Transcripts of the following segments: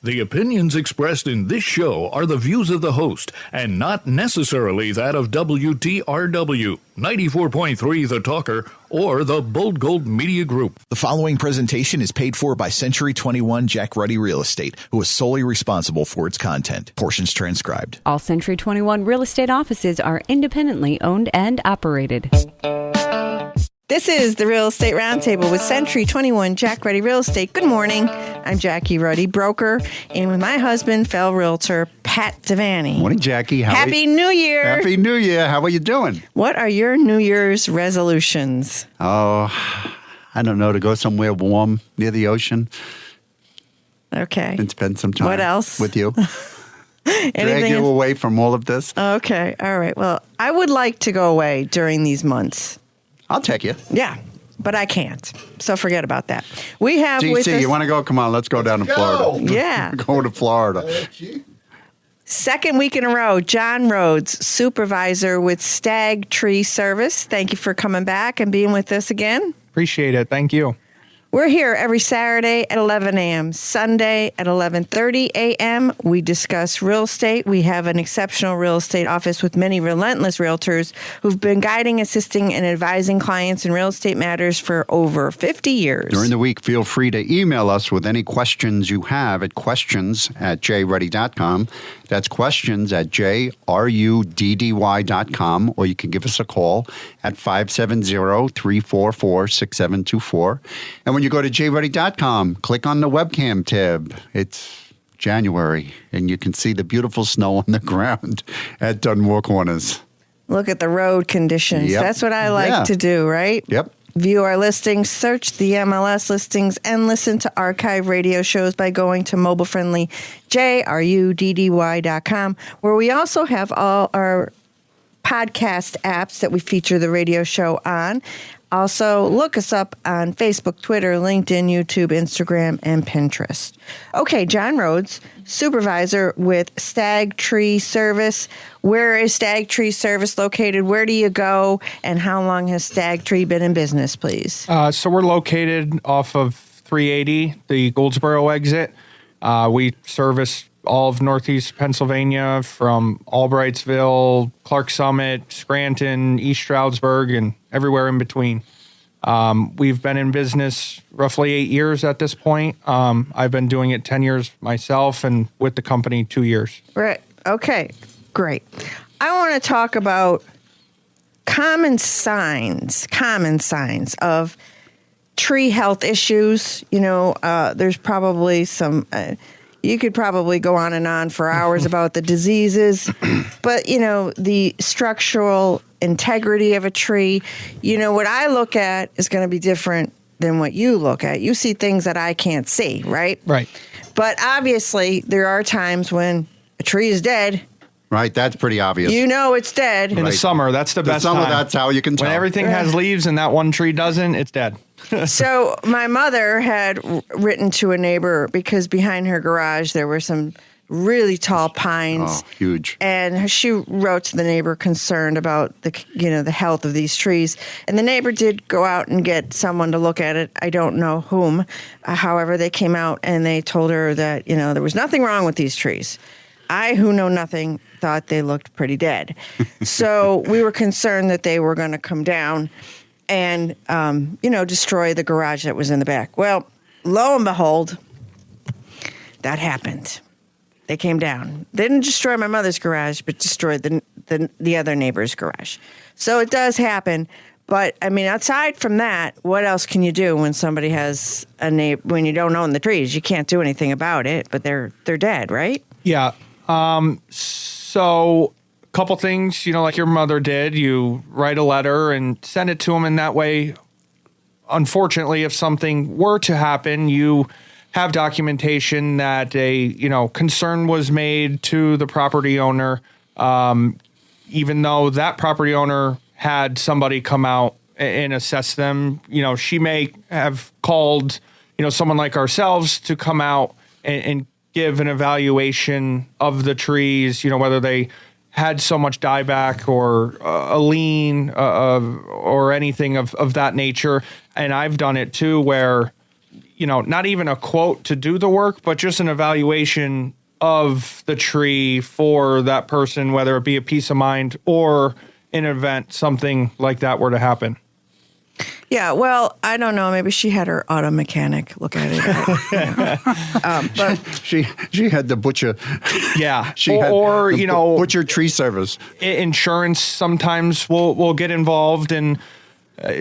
The opinions expressed in this show are the views of the host and not necessarily that of WTRW, 94.3 The Talker, or the Bold Gold Media Group. The following presentation is paid for by Century 21 Jack Ruddy Real Estate, who is solely responsible for its content. Portions transcribed. All Century 21 real estate offices are independently owned and operated. This is the Real Estate Roundtable with Century 21 Jack Ruddy Real Estate. Good morning. I'm Jackie Ruddy, broker, and with my husband, fellow realtor, Pat Devaney. Morning, Jackie. Happy New Year. Happy New Year. How are you doing? What are your New Year's resolutions? Oh, I don't know, to go somewhere warm near the ocean. Okay. And spend some time. What else? With you. Drag you away from all of this. Okay. All right. Well, I would like to go away during these months. I'll take you. Yeah, but I can't. So forget about that. We have with us... you want to go? Come on, let's go down to Florida. Yeah. Go to Florida. Second week in a row, John Rhodes, supervisor with Stag Tree Service. Thank you for coming back and being with us again. Appreciate it. Thank you. We're here every Saturday at 11 a.m., Sunday at 11:30 a.m. We discuss real estate. We have an exceptional real estate office with many relentless realtors who've been guiding, assisting, and advising clients in real estate matters for over 50 years. During the week, feel free to email us with any questions you have at questions@jruddy.com. That's questions@jruddy.com, or you can give us a call at 570-344-6724. And when you go to jruddy.com, click on the webcam tab. It's January, and you can see the beautiful snow on the ground at Dunmore Corners. Look at the road conditions. Yep. That's what I like to do, right? Yep. View our listings, search the MLS listings, and listen to archive radio shows by going to mobile-friendly jruddy.com, where we also have all our podcast apps that we feature the radio show on. Also, look us up on Facebook, Twitter, LinkedIn, YouTube, Instagram, and Pinterest. Okay, John Rhodes, supervisor with Stag Tree Service. Where is Stag Tree Service located? Where do you go? And how long has Stag Tree been in business, please? So we're located off of 380, the Goldsboro exit. We service all of Northeast Pennsylvania from Albrightsville, Clark Summit, Scranton, East Stroudsburg, and everywhere in between. We've been in business roughly 8 years at this point. I've been doing it 10 years myself, and with the company 2 years. Right. Okay. Great. I want to talk about common signs of tree health issues. You know, there's probably some... you could probably go on and on for hours about the diseases, but, you know, the structural integrity of a tree, you know, what I look at is going to be different than what you look at. You see things that I can't see, right? Right. But obviously, there are times when a tree is dead. Right, that's pretty obvious. You know it's dead. In the summer, that's the best summer, time. that's how you can tell. When everything has leaves and that one tree doesn't, it's dead. So my mother had written to a neighbor because behind her garage there were some really tall pines. Oh, huge. And she wrote to the neighbor concerned about the health of these trees. And the neighbor did go out and get someone to look at it. I don't know whom. However, they came out and they told her that, you know, there was nothing wrong with these trees. I, who know nothing, thought they looked pretty dead. So we were concerned that they were going to come down and, destroy the garage that was in the back. Well, lo and behold, that happened. They came down. They didn't destroy my mother's garage, but destroyed the other neighbor's garage. So it does happen. But, I mean, aside from that, what else can you do when somebody has a neighbor, when you don't own the trees? You can't do anything about it, but they're dead, right? Yeah. So a couple things, you know, like your mother did, you write a letter and send it to them in that way. Unfortunately, if something were to happen, you have documentation that concern was made to the property owner, even though that property owner had somebody come out and assess them. You know, she may have called, someone like ourselves to come out and give an evaluation of the trees, whether they had so much dieback or a lean or anything of that nature. And I've done it too, where, not even a quote to do the work, but just an evaluation of the tree for that person, whether it be a peace of mind or in an event something like that were to happen. Yeah, well, I don't know. Maybe she had her auto mechanic look at it. But She had the butcher. Yeah. She had or the butcher tree service. Insurance sometimes will get involved and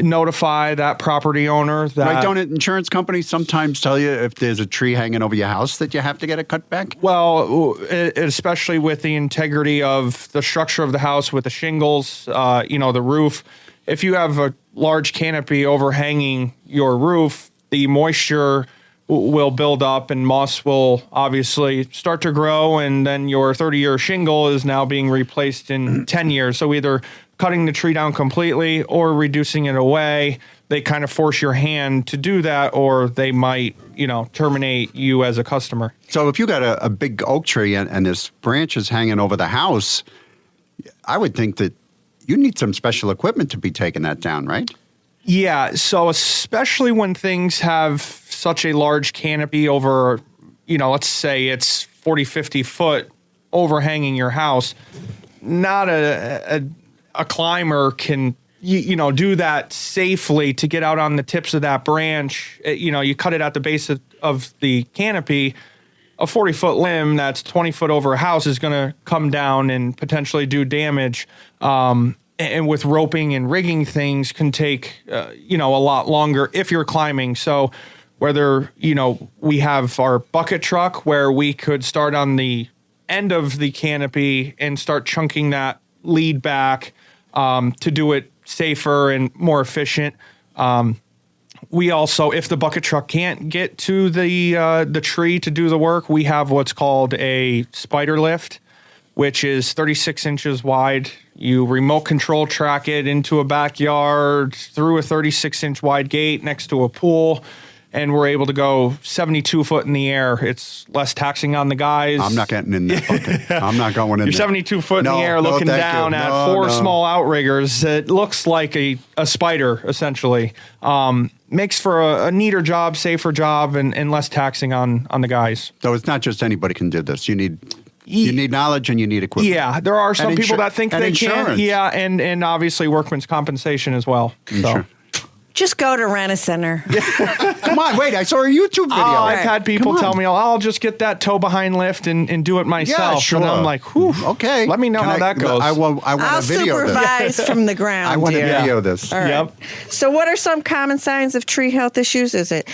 notify that property owner that. Right, don't insurance companies sometimes tell you if there's a tree hanging over your house that you have to get it cut back? Well, especially with the integrity of the structure of the house, with the shingles, the roof. If you have a large canopy overhanging your roof, the moisture will build up and moss will obviously start to grow, and then your 30-year shingle is now being replaced in 10 years. So either cutting the tree down completely or reducing it away, they kind of force your hand to do that, or they might, terminate you as a customer. So if you got a big oak tree and there's branches hanging over the house, I would think that you need some special equipment to be taking that down, right? Yeah, so especially when things have such a large canopy over, let's say it's 40, 50 foot overhanging your house, not a climber can, do that safely to get out on the tips of that branch. You cut it at the base of the canopy. A 40-foot limb that's 20 foot over a house is going to come down and potentially do damage. And with roping and rigging, things can take, a lot longer if you're climbing. So whether, we have our bucket truck where we could start on the end of the canopy and start chunking that lead back to do it safer and more efficient. We also, if the bucket truck can't get to the tree to do the work, we have what's called a spider lift, which is 36 inches wide. You remote control track it into a backyard through a 36-inch wide gate next to a pool, and we're able to go 72 foot in the air. It's less taxing on the guys. I'm not getting in that bucket. I'm not going in there. You're 72 foot in the air looking down at four small outriggers. It looks like a spider, essentially. Makes for a neater job, safer job, and less taxing on the guys. So it's not just anybody can do this. You need knowledge and you need equipment. Yeah, there are some people that think they insurance. can. Yeah, and obviously workman's compensation as well. So. just go to Rent-A-Center. Come on, wait, I saw a YouTube video. I've had people tell me, I'll just get that tow behind lift and do it myself. Yeah, sure. And I'm like, whew, okay. Let me know how that goes. I want I'll a video supervise this. from the ground. I want to dear. video this. All right. Yep. So what are some common signs of tree health issues? Is it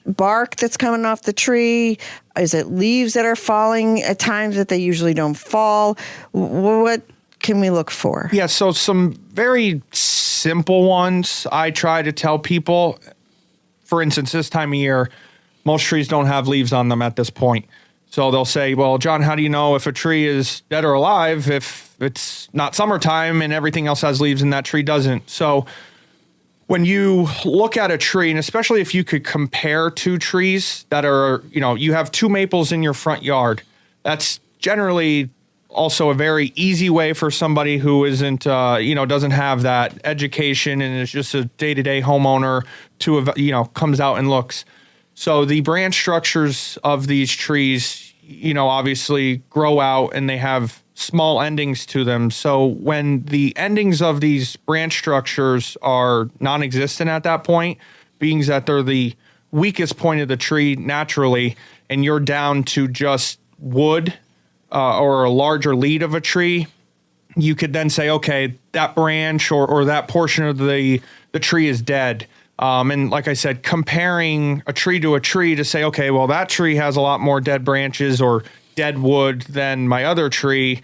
bark that's coming off the tree? Is it leaves that are falling at times that they usually don't fall? What can we look for? Yeah, so some very simple ones I try to tell people. For instance, this time of year, most trees don't have leaves on them at this point. So they'll say, well, John, how do you know if a tree is dead or alive if it's not summertime and everything else has leaves and that tree doesn't? So when you look at a tree, and especially if you could compare two trees that are, you have two maples in your front yard, that's generally also a very easy way for somebody who isn't, doesn't have that education and is just a day-to-day homeowner to, comes out and looks. So the branch structures of these trees, obviously grow out and they have small endings to them. So when the endings of these branch structures are non-existent at that point, being that they're the weakest point of the tree naturally, and you're down to just wood, or a larger lead of a tree, you could then say, okay, that branch or that portion of the tree is dead. And like I said, comparing a tree to say, okay, well, that tree has a lot more dead branches or dead wood than my other tree.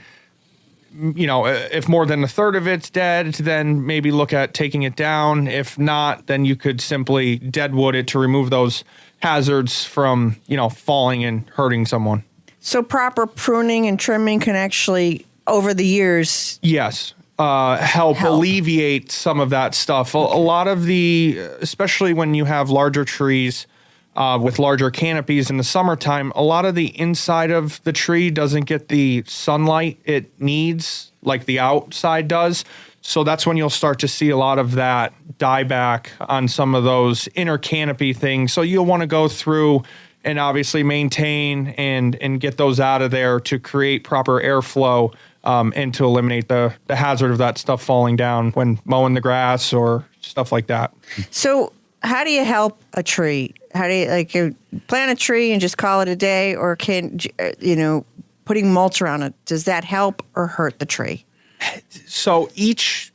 If more than a third of it's dead, then maybe look at taking it down. If not, then you could simply deadwood it to remove those hazards from, falling and hurting someone. So proper pruning and trimming can actually, over the years... Yes. Help alleviate some of that stuff. A lot of especially when you have larger trees with larger canopies in the summertime, a lot of the inside of the tree doesn't get the sunlight it needs like the outside does. So that's when you'll start to see a lot of that dieback on some of those inner canopy things. So you'll want to go through and obviously maintain and get those out of there to create proper airflow and to eliminate the hazard of that stuff falling down when mowing the grass or stuff like that. So how do you help a tree? How do you plant a tree and just call it a day, or can putting mulch around it, does that help or hurt the tree? So each,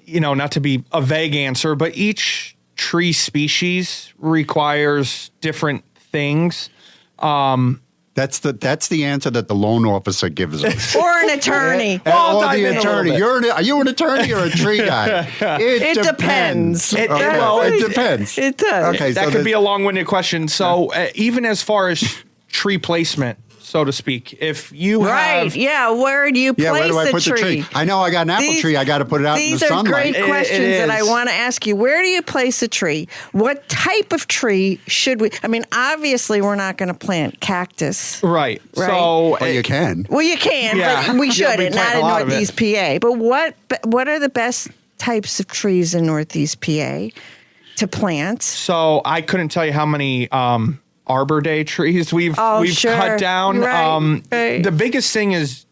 not to be a vague answer, but each tree species requires different things. That's the answer that the loan officer gives us. Or an attorney. Well, Or the attorney. Are you an attorney or a tree guy? It depends. It depends. It does. Okay, that could be a long-winded question. So even as far as tree placement, so to speak, if you have... where do you place where do I the put tree? the tree? I know I got an apple tree. I got to put it out in the These are sunlight. great questions that I want to ask you. Where do you place a tree? What type of tree should we... I mean, obviously, we're not going to plant cactus. Right. Right. So... Well, you can. Well, you can, Yeah. but we Yeah, shouldn't. we plant Not a in lot of Northeast PA. But what are the best types of trees in Northeast PA to plant? So I couldn't tell you how many... Arbor Day trees we've cut down. Right. The biggest thing is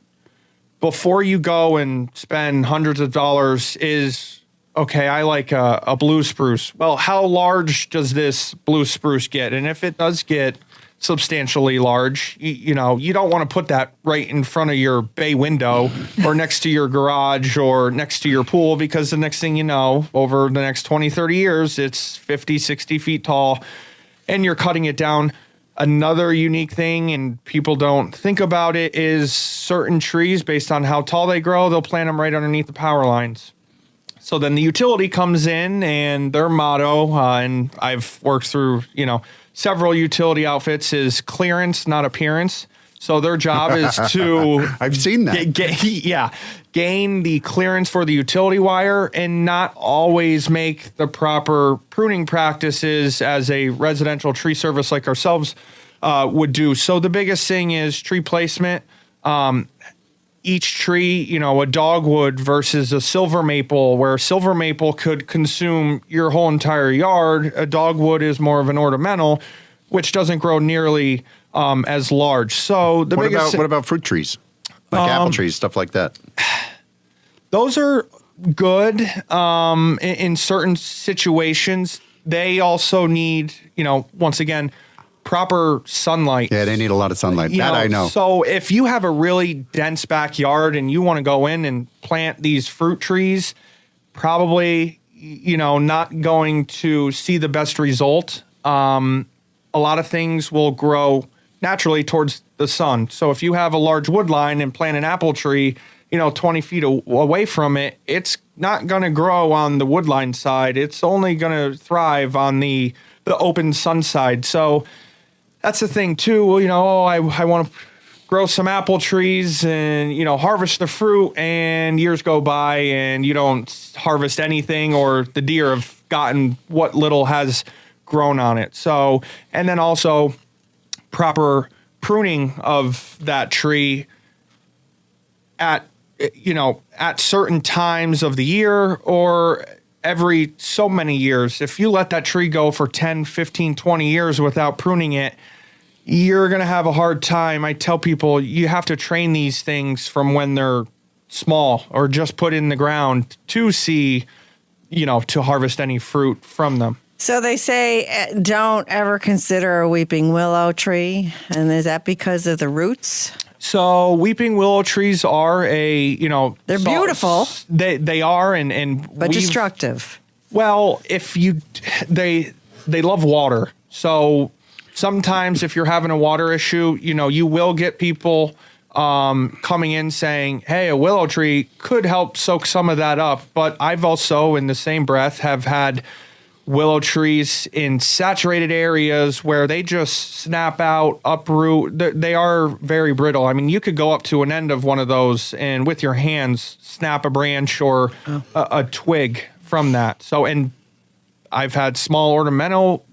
before you go and spend hundreds of dollars is, okay, I like a blue spruce. Well, how large does this blue spruce get? And if it does get substantially large, you don't want to put that right in front of your bay window or next to your garage or next to your pool, because the next thing you know, over the next 20, 30 years, it's 50, 60 feet tall. And you're cutting it down. Another unique thing, and people don't think about it, is certain trees, based on how tall they grow, they'll plant them right underneath the power lines. So then the utility comes in, and their motto, and I've worked through, several utility outfits, is clearance, not appearance. So their job is to... I've seen that. Gain the clearance for the utility wire and not always make the proper pruning practices as a residential tree service like ourselves would do. So the biggest thing is tree placement. Each tree, a dogwood versus a silver maple, where silver maple could consume your whole entire yard. A dogwood is more of an ornamental, which doesn't grow nearly as large. So the What about fruit trees? Like apple trees, stuff like that. Those are good in certain situations. They also need, once again, proper sunlight. Yeah, they need a lot of sunlight. I know. So if you have a really dense backyard and you want to go in and plant these fruit trees, probably, not going to see the best result. A lot of things will grow naturally towards the sun. So if you have a large wood line and plant an apple tree, 20 feet away from it, it's not going to grow on the wood line side. It's only going to thrive on the open sun side. So that's the thing too. I want to grow some apple trees and, harvest the fruit, and years go by and you don't harvest anything, or the deer have gotten what little has grown on it. So, and then also proper pruning of that tree at certain times of the year or every so many years. If you let that tree go for 10, 15, 20 years without pruning it, you're going to have a hard time. I tell people you have to train these things from when they're small or just put in the ground to see, to harvest any fruit from them. So they say don't ever consider a weeping willow tree. And is that because of the roots? So weeping willow trees are they're beautiful. They are, but destructive. Well, they love water. So sometimes if you're having a water issue, you will get people coming in saying, hey, a willow tree could help soak some of that up. But I've also, in the same breath, have had willow trees in saturated areas where they just snap out, uproot. They are very brittle. I mean, you could go up to an end of one of those and with your hands snap a branch or a twig from that. So, and I've had small ornamental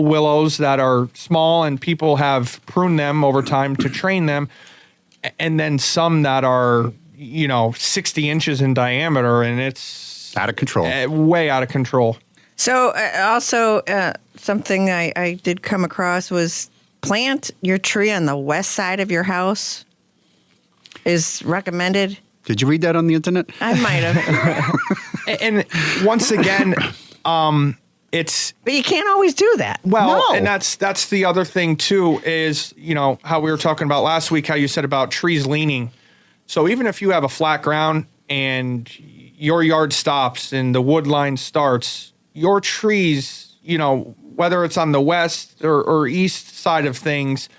willows that are small, and people have pruned them over time to train them. And then some that are, 60 inches in diameter, and it's Out of control. Way out of control. So also something I did come across was plant your tree on the west side of your house is recommended. Did you read that on the internet? I might have. And once again, it's... But you can't always do that. Well, No. and that's the other thing, too, is, how we were talking about last week, how you said about trees leaning. So even if you have a flat ground and your yard stops and the wood line starts, your trees, whether it's on the west or east side of things,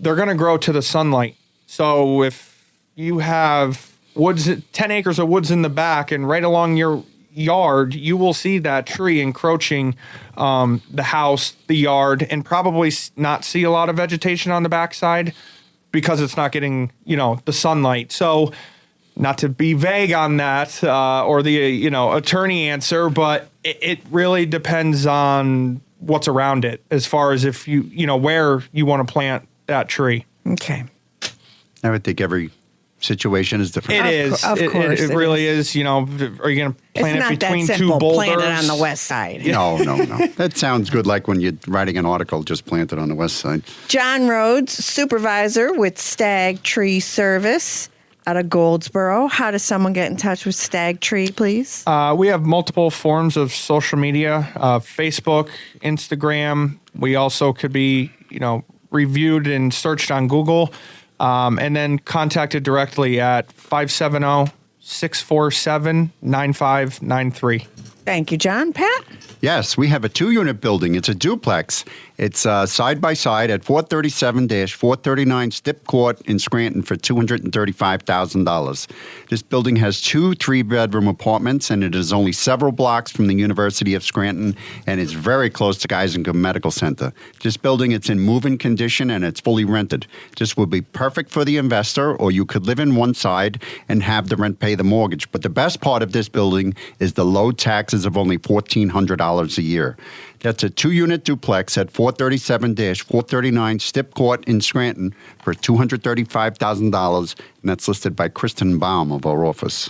they're going to grow to the sunlight. So if you have 10 acres of woods in the back and right along your yard, you will see that tree encroaching the house, the yard, and probably not see a lot of vegetation on the backside because it's not getting, the sunlight. So not to be vague on that or the, attorney answer, but it really depends on what's around it as far as if where you want to plant that tree. Okay. I would think every situation is different. It is. Of course. It really is. Are you going to plant it between It's not that two simple. boulders? Plant it on the west side. No. That sounds good, like when you're writing an article, just plant it on the west side. John Rhodes, supervisor with Stag Tree Service out of Goldsboro. How does someone get in touch with Stag Tree, please? We have multiple forms of social media, Facebook, Instagram. We also could be, reviewed and searched on Google, and then contacted directly at 570-647-9593. Thank you, John. Pat? Yes, we have a 2-unit building. It's a duplex. It's side by side at 437-439 Stip Court in Scranton for $235,000. This building has 2 3-bedroom apartments, and it is only several blocks from the University of Scranton, and is very close to Geisinger Medical Center. This building, it's in move-in condition, and it's fully rented. This would be perfect for the investor, or you could live in one side and have the rent pay the mortgage. But the best part of this building is the low taxes of only $1,400 a year. That's a 2-unit duplex at 437-439 Stip Court in Scranton for $235,000, and that's listed by Kristen Baum of our office.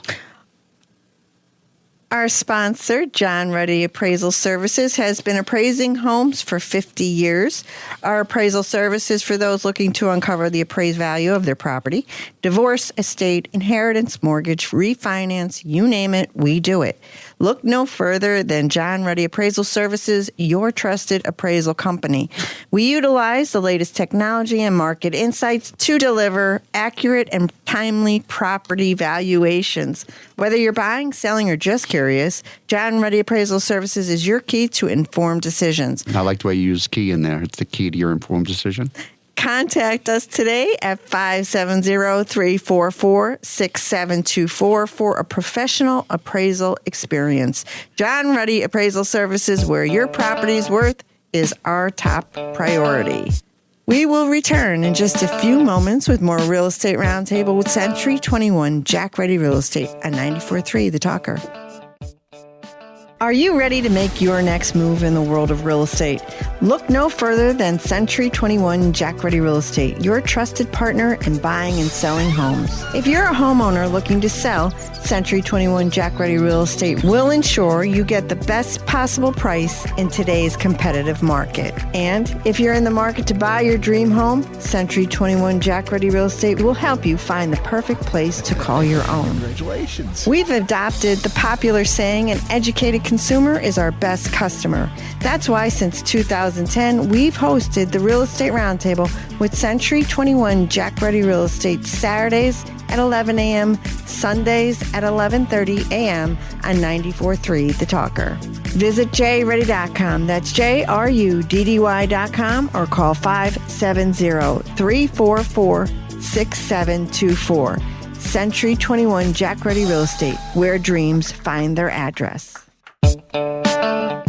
Our sponsor, Jack Ruddy Appraisal Services, has been appraising homes for 50 years. Our appraisal services for those looking to uncover the appraised value of their property. Divorce, estate, inheritance, mortgage, refinance, you name it, we do it. Look no further than Jack Ruddy Appraisal Services, your trusted appraisal company. We utilize the latest technology and market insights to deliver accurate and timely property valuations. Whether you're buying, selling, or just curious, Jack Ruddy Appraisal Services is your key to informed decisions. I like the way you use key in there. It's the key to your informed decision. Contact us today at 570-344-6724 for a professional appraisal experience. Jack Ruddy Appraisal Services, where your property's worth is our top priority. We will return in just a few moments with more Real Estate Roundtable with Century 21 Jack Ruddy Real Estate on 94.3 The Talker. Are you ready to make your next move in the world of real estate? Look no further than Century 21 Jack Ruddy Real Estate, your trusted partner in buying and selling homes. If you're a homeowner looking to sell, Century 21 Jack Ruddy Real Estate will ensure you get the best possible price in today's competitive market. And if you're in the market to buy your dream home, Century 21 Jack Ruddy Real Estate will help you find the perfect place to call your own. Congratulations. We've adopted the popular saying, an educated consumer is our best customer. That's why since 2010, we've hosted the Real Estate Roundtable with Century 21 Jack Ruddy Real Estate Saturdays at 11 a.m., Sundays at 11:30 a.m. on 94.3 The Talker. Visit jruddy.com. That's JRUDDY.com or call 570-344-6724. Century 21 Jack Ruddy Real Estate, where dreams find their address.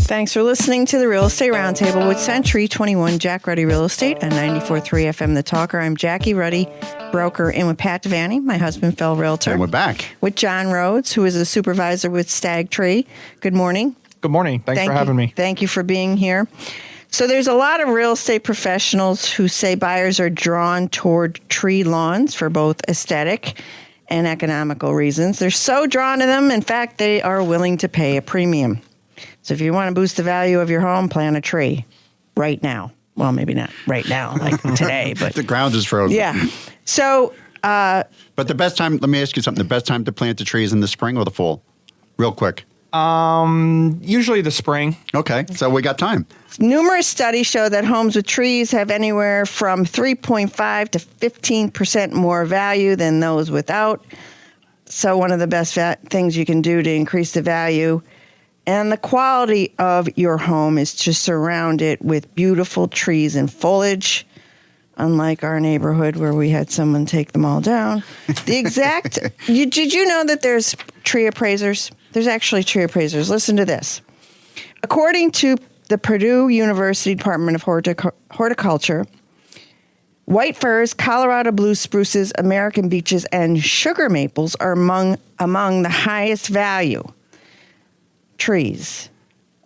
Thanks for listening to the Real Estate Roundtable with Century 21 Jack Ruddy Real Estate on 94.3 FM The Talker. I'm Jackie Ruddy, broker, and with Pat Devaney, my husband, Phil Realtor. And we're back. With John Rhodes, who is a supervisor with Stag Tree. Good morning. Good morning. Thanks for having me. Thank you for being here. So there's a lot of real estate professionals who say buyers are drawn toward tree lawns for both aesthetic and economical reasons. They're so drawn to them. In fact, they are willing to pay a premium. So if you want to boost the value of your home, plant a tree right now. Well, maybe not right now, like today, but The ground is frozen. yeah. So, But the best time, let me ask you something. The best time to plant a tree is in the spring or the fall? Real quick. Usually the spring. Okay, so we got time. numerous studies show that homes with trees have anywhere from 3.5 to 15% more value than those without. So one of the best things you can do to increase the value and the quality of your home is to surround it with beautiful trees and foliage. Unlike our neighborhood where we had someone take them all down. The exact, did you know that there's tree appraisers? There's actually tree appraisers. Listen to this. According to the Purdue University Department of Horticulture, white firs, Colorado blue spruces, American beeches, and sugar maples are among the highest value trees.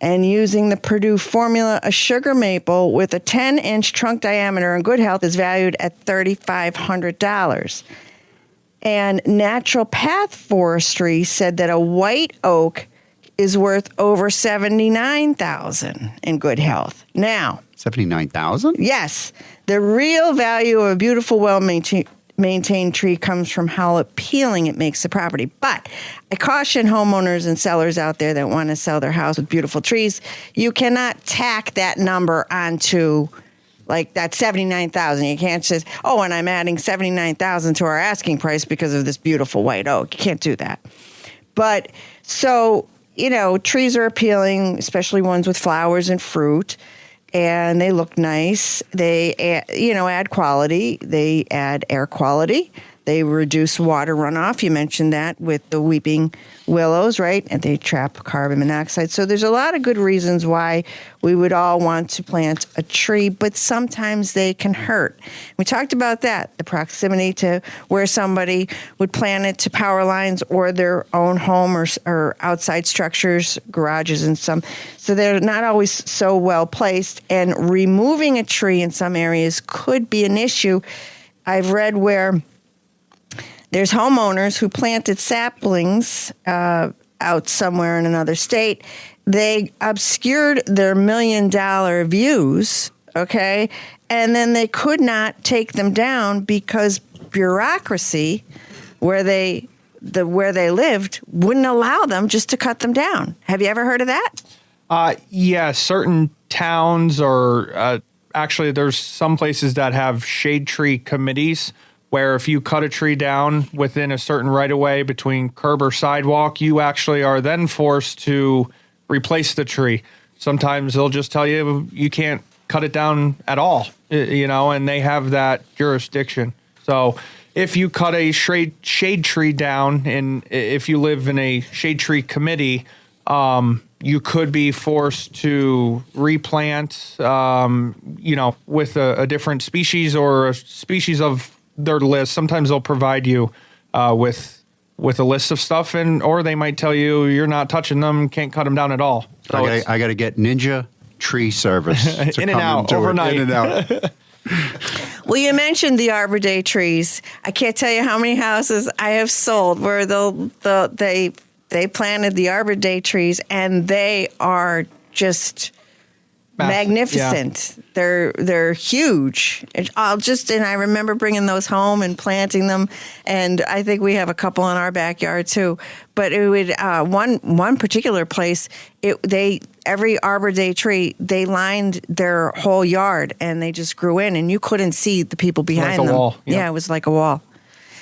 And using the Purdue formula, a sugar maple with a 10-inch trunk diameter in good health is valued at $3,500. And Natural Path Forestry said that a white oak is worth over $79,000 in good health. Now, 79,000? yes, the real value of a beautiful, well-maintained tree comes from how appealing it makes the property. But I caution homeowners and sellers out there that want to sell their house with beautiful trees, you cannot tack that number onto like that 79,000. You can't just, oh, and I'm adding 79,000 to our asking price because of this beautiful white oak. You can't do that. But so, you know, trees are appealing, especially ones with flowers and fruit. And they look nice. They, add quality. They add air quality. They reduce water runoff. You mentioned that with the weeping willows, right? And they trap carbon monoxide. So there's a lot of good reasons why we would all want to plant a tree, but sometimes they can hurt. We talked about that, the proximity to where somebody would plant it to power lines or their own home or outside structures, garages and some. So they're not always so well placed. And removing a tree in some areas could be an issue. I've read where there's homeowners who planted saplings out somewhere in another state. They obscured their $1 million views, okay? And then they could not take them down because bureaucracy, where they lived, wouldn't allow them just to cut them down. Have you ever heard of that? Yeah, certain towns or actually there's some places that have shade tree committees where if you cut a tree down within a certain right-of-way between curb or sidewalk, you actually are then forced to replace the tree. Sometimes they'll just tell you you can't cut it down at all, and they have that jurisdiction. So if you cut a shade tree down, and if you live in a shade tree committee, you could be forced to replant, with a different species or a species of their list. Sometimes they'll provide you with a list of stuff, or they might tell you you're not touching them, can't cut them down at all. So I got to get Ninja Tree Service to in and out overnight. In and out. Well, you mentioned the Arbor Day trees. I can't tell you how many houses I have sold where they planted the Arbor Day trees, and they are just magnificent. Yeah. They're huge. And I remember bringing those home and planting them, and I think we have a couple in our backyard too. But it would one particular place, every Arbor Day tree, they lined their whole yard, and they just grew in, and you couldn't see the people behind them. Like a wall. Yeah, it was like a wall.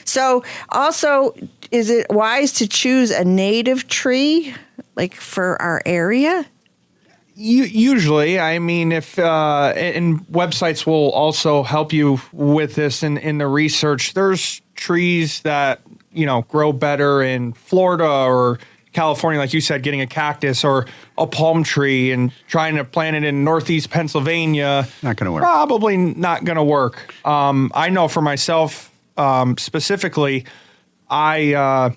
So also, is it wise to choose a native tree, like for our area? Usually, I mean, if and websites will also help you with this in the research. There's trees that grow better in Florida or California, like you said, getting a cactus or a palm tree and trying to plant it in Northeast Pennsylvania. Not going to work. Probably not going to work. I know for myself specifically, I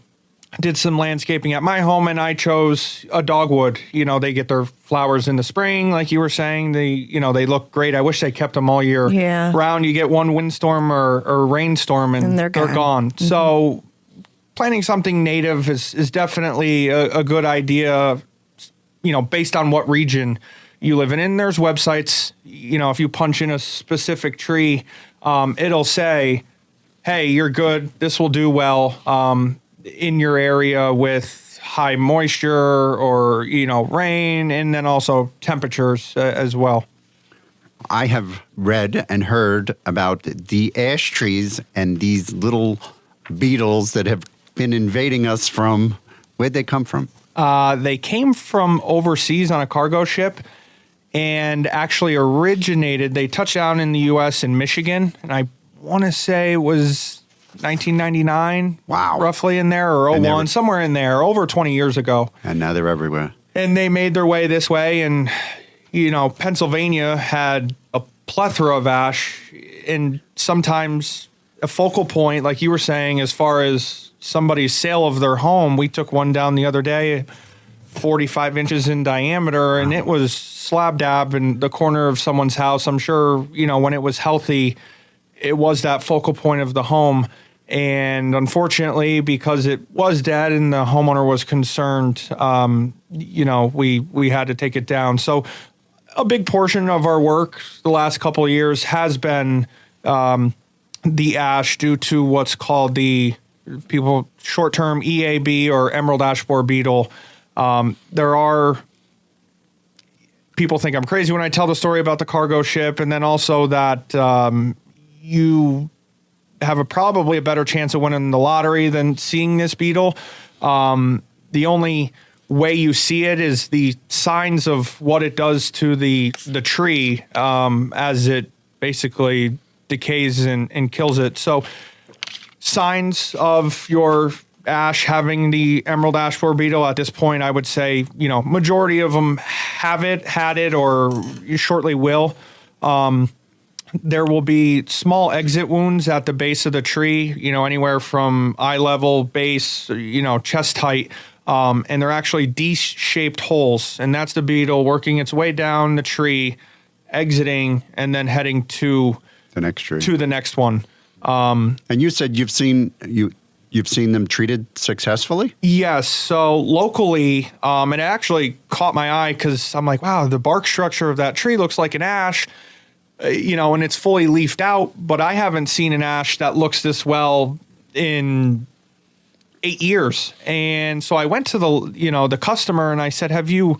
did some landscaping at my home, and I chose a dogwood. They get their flowers in the spring, like you were saying. They look great. I wish they kept them all year round. You get one windstorm or rainstorm, and they're gone. Mm-hmm. So planting something native is definitely a good idea, based on what region you live in. And there's websites, if you punch in a specific tree, it'll say, hey, you're good. This will do well in your area with high moisture or, rain, and then also temperatures as well. I have read and heard about the ash trees and these little beetles that have been invading us from, where'd they come from? They came from overseas on a cargo ship and actually they touched down in the U.S. in Michigan, and I want to say it was 1999, wow, roughly in there, or 01, somewhere in there, over 20 years ago. And now they're everywhere. And they made their way this way, and Pennsylvania had a plethora of ash, and sometimes a focal point, like you were saying, as far as somebody's sale of their home. We took one down the other day, 45 inches in diameter, and it was slab dab in the corner of someone's house. I'm sure, when it was healthy, it was that focal point of the home. And unfortunately, because it was dead and the homeowner was concerned, we had to take it down. So a big portion of our work the last couple of years has been the ash due to what's called the short-term EAB or emerald ash borer beetle. There are people think I'm crazy when I tell the story about the cargo ship, and then also that you have probably a better chance of winning the lottery than seeing this beetle. The only way you see it is the signs of what it does to the tree as it basically decays and kills it. So signs of your ash having the emerald ash borer beetle at this point, I would say, majority of them had it, or shortly will. There will be small exit wounds at the base of the tree, anywhere from eye level, base, chest height. And they're actually D-shaped holes. And that's the beetle working its way down the tree, exiting, and then heading to the next tree, to the next one. And you said you've seen them treated successfully? Yes. So locally, it actually caught my eye because I'm like, wow, the bark structure of that tree looks like an ash. And it's fully leafed out, but I haven't seen an ash that looks this well in 8 years. And so I went to the customer and I said, have you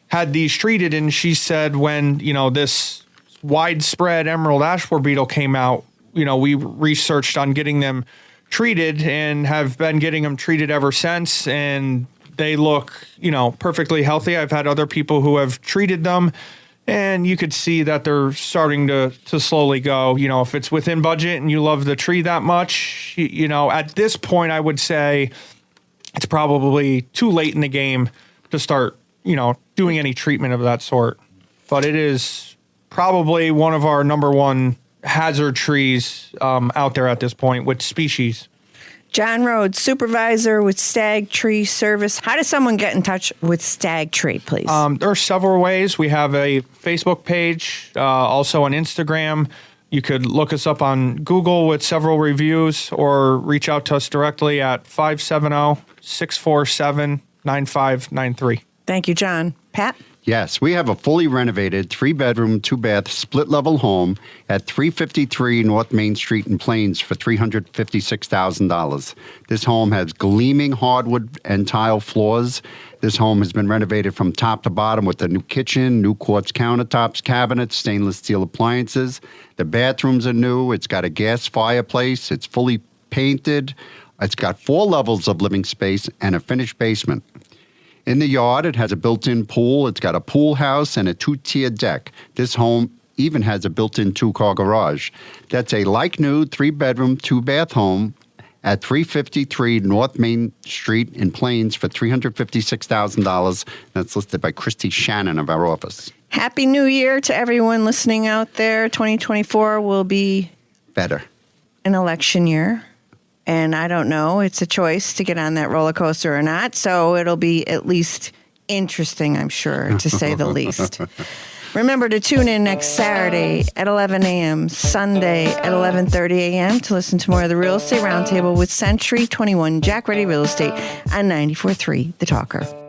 had these treated? And she said, when, this widespread emerald ash borer beetle came out, we researched on getting them treated and have been getting them treated ever since. And they look, perfectly healthy. I've had other people who have treated them, and you could see that they're starting to slowly go. If it's within budget and you love the tree that much, at this point, I would say it's probably too late in the game to start, doing any treatment of that sort. But it is probably one of our number one hazard trees out there at this point with species. John Rhodes, supervisor with Stag Tree Service. How does someone get in touch with Stag Tree, please? There are several ways. We have a Facebook page, also on Instagram. You could look us up on Google with several reviews, or reach out to us directly at 570-647-9593. Thank you, John. Pat? Yes, we have a fully renovated 3-bedroom, 2-bath, split-level home at 353 North Main Street in Plains for $356,000. This home has gleaming hardwood and tile floors. This home has been renovated from top to bottom with a new kitchen, new quartz countertops, cabinets, stainless steel appliances. The bathrooms are new. It's got a gas fireplace. It's fully painted. It's got 4 levels of living space and a finished basement. In the yard, it has a built-in pool. It's got a pool house and a 2-tier deck. This home even has a built-in 2-car garage. That's a like-new 3-bedroom, 2-bath home at 353 North Main Street in Plains for $356,000. That's listed by Christy Shannon of our office. Happy New Year to everyone listening out there. 2024 will be better. An election year. And I don't know, it's a choice to get on that roller coaster or not. So it'll be at least interesting, I'm sure, to say the least. Remember to tune in next Saturday at 11 a.m., Sunday at 11:30 a.m. to listen to more of the Real Estate Roundtable with Century 21 Jack Ruddy Real Estate on 94.3 The Talker.